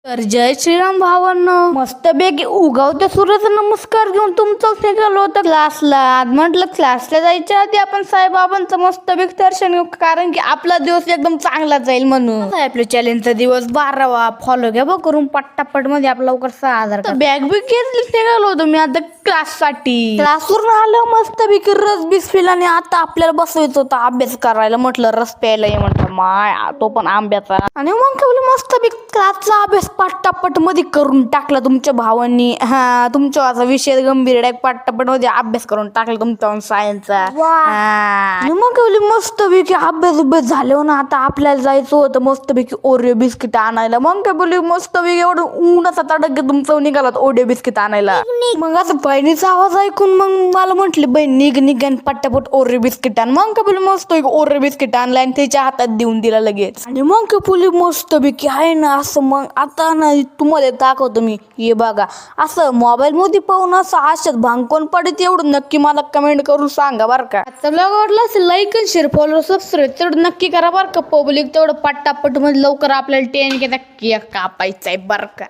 तर जय श्रीराम भावांनो, मस्तपैकी उगवत्या सूर्याचा नमस्कार घेऊन तुमचं निघालो होतं क्लासला. आज म्हटलं क्लासला जायच्या आधी आपण साईबाबांचं मस्तपैकी दर्शन घेऊ, कारण की आपला दिवस एकदम चांगला जाईल म्हणून. आपल्या चॅलेंजचा दिवस 12वा फॉलो घ्या बघ करून पट्टापट मध्ये आपला लवकर 6000 बॅग बी घेतलीच निघालो होतो मी आता क्लाससाठी. क्लासवरून आलं मस्तपैकी रस बीस पिला आणि आता आपल्याला बसवायचं होतं अभ्यास करायला. म्हटलं रस प्यायला ये, म्हटलं माय तो पण आंब्याचा. आणि मग मस्तपैकी क्लासचा अभ्यास पट्टापट मध्ये करून टाकला तुमच्या भावांनी. हा, तुमचा असा विषय गंभीर आहे, पट्टापट मध्ये अभ्यास करून टाकला तुमचा सायन्सचा. मग मस्तपैकी अभ्यास झाले ना. आता आपल्याला जायचं होतं मस्तपैकी ओरिओ बिस्किट आणायला. मग काय बोलली मस्तपैकी एवढं उन्हाचा तडक तुमचं निघालात ओरिओ बिस्किट आणायला. मग असं बहिणीचा आवाज ऐकून मग मला म्हटली बहीण निघ आणि पट्टापट ओरिओ बिस्किट आण. मग काय बोलली मस्त ओरिओ बिस्किट आणला आणि त्याच्या हातात देऊन दिला लगेच. आणि मग काय बोलली मस्तपैकी आहे ना असं. मग आता ना तुम्हाला दाखवतो मी, हे बघा असं मोबाईल मध्ये पाहून असं आशात भांग कोण पडत एवढं नक्की मला कमेंट करून सांगा बरं का. आता ब्लॉग आवडला असेल लाईक आणि शेअर फॉलो सबस्क्राईब तेवढं नक्की करा बरं का. पब्लिक तेवढं पट्टापट मध्ये लवकर आपल्याला 10K नक्की कापायचं आहे बरं का.